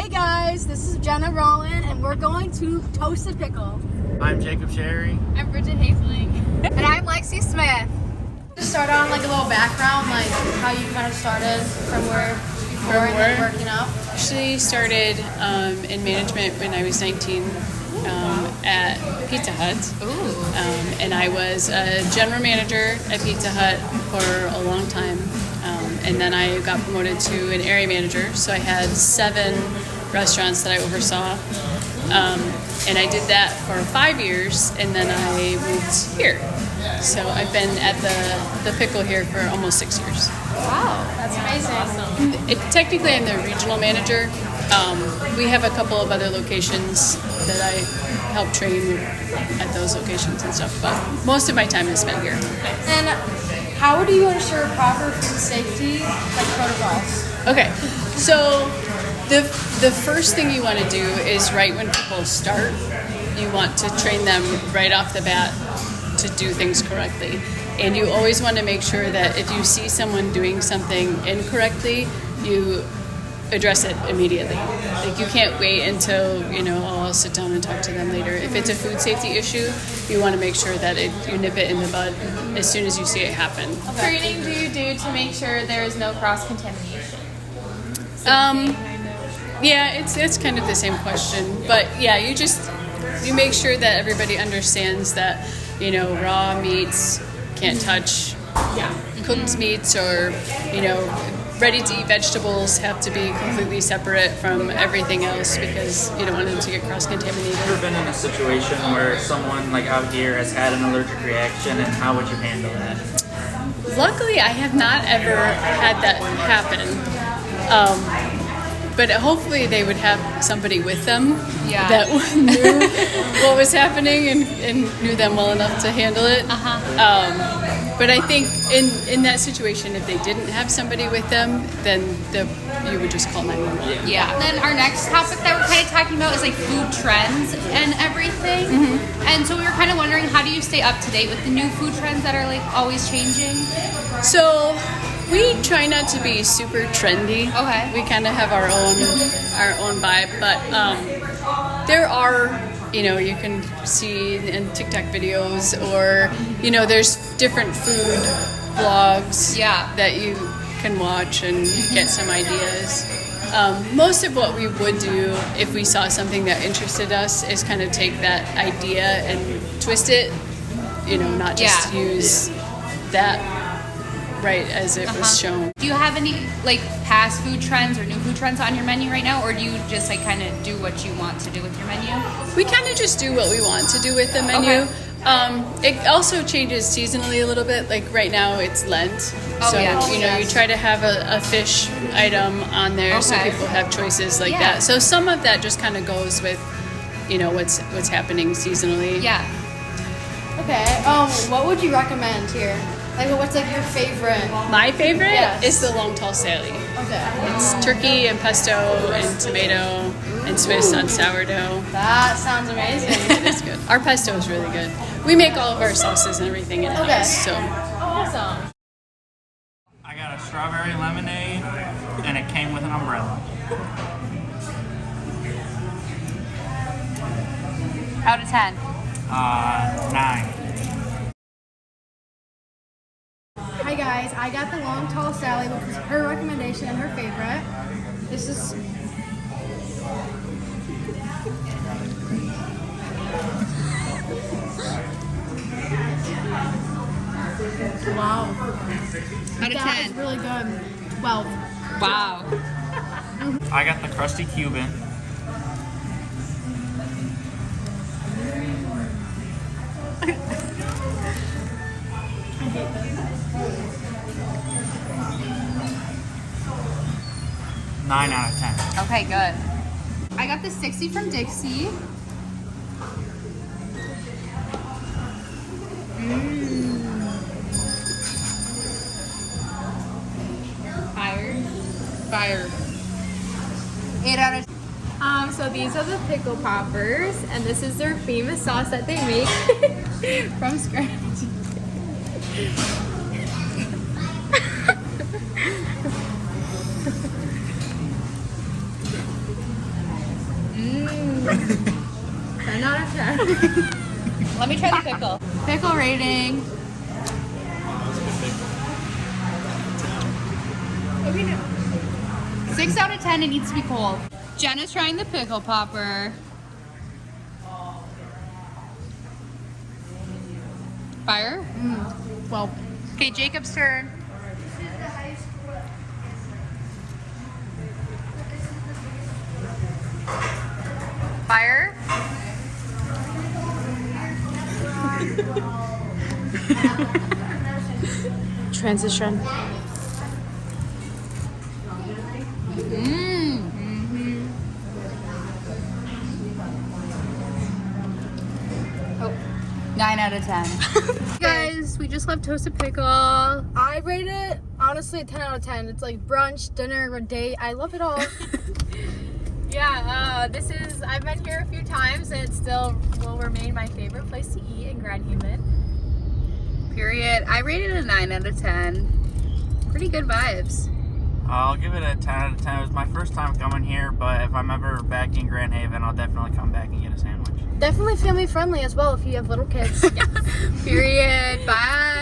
Hey guys, this is Jenna, Rawlin, and we're going to Toasted Pickle. I'm Jacob Sherry. I'm Bridget Haefling. And I'm Lexi Smith. Just start on like a little background, like how you kind of started from where before and then working up. Actually started in management when I was 19 at Pizza Hut. And I was a general manager at Pizza Hut for a long time. And then I got promoted to an area manager. So I had 7 restaurants that I oversaw. And I did that for 5 years, and then I moved here. So I've been at the Pickle here for almost 6 years. Wow, that's amazing. Technically, I'm the regional manager. We have a couple of other locations that I help train at those locations and stuff, but most of my time is spent here. And how do you ensure proper food safety, like protocols? Okay, so the first thing you want to do is right when people start, you want to train them right off the bat to do things correctly. And you always want to make sure that if you see someone doing something incorrectly, you address it immediately. Like, you can't wait until, I'll sit down and talk to them later. If it's a food safety issue, you want to make sure that you nip it in the bud as soon as you see it happen. What training do you do to make sure there is no cross-contamination? Yeah, it's kind of the same question. But yeah, you make sure that everybody understands that, raw meats can't touch cooked meats, or, ready-to-eat vegetables have to be completely separate from everything else because you don't want them to get cross-contaminated. Have you ever been in a situation where someone like out here has had an allergic reaction, and how would you handle that? Luckily, I have not ever had that happen. But hopefully they would have somebody with them that knew what was happening and knew them well enough to handle it. But I think in that situation, if they didn't have somebody with them, then you would just call 911. Yeah. And then our next topic that we're kind of talking about is like food trends and everything. And so we were kind of wondering, how do you stay up to date with the new food trends that are like always changing? So we try not to be super trendy. Okay. We kind of have our own vibe, but there are, you can see in TikTok videos, or there's different food blogs that you can watch and get some ideas. Most of what we would do if we saw something that interested us is kind of take that idea and twist it, not just use that right as it was shown. Do you have any like past food trends or new food trends on your menu right now, or do you just like kind of do what you want to do with your menu? We kind of just do what we want to do with the menu. Okay. It also changes seasonally a little bit. Like right now it's Lent, so you try to have a fish item on there so people have choices like that. So some of that just kind of goes with what's happening seasonally. Yeah. Okay. What would you recommend here? Like, what's like your favorite? My favorite is the long tall Sally. Okay. It's turkey and pesto and tomato and Swiss on sourdough. That sounds amazing. It is good. Our pesto is really good. We make all of our sauces and everything in house. So. Awesome. I got a strawberry lemonade, and it came with an umbrella. Out of 10. 9. Hi guys, I got the long tall Sally, which was her recommendation and her favorite. This is wow. Out of 10. That is really good. 12. Wow. I got the crusty Cuban. I hate this. 9 out of 10. Okay, good. I got the 60 from Dixie. Fire. 8 out of 10. So these are the pickle poppers, and this is their famous sauce that they make from scratch. 10 out of 10. Let me try the pickle. Pickle rating. 6 out of 10. It needs to be cold. Jenna's trying the pickle popper. Fire? Well, Okay, Jacob's turn. Fire? transition. Oh, 9 out of 10. Guys, we just left Toasted Pickle. I rate it honestly a 10 out of 10. It's like brunch, dinner, or date. I love it all. Yeah, I've been here a few times and it still will remain my favorite place to eat in Grand Haven. Period. I rated it a 9 out of 10. Pretty good vibes. I'll give it a 10 out of 10. It was my first time coming here, but if I'm ever back in Grand Haven, I'll definitely come back and get a sandwich. Definitely family friendly as well if you have little kids. Period. Bye.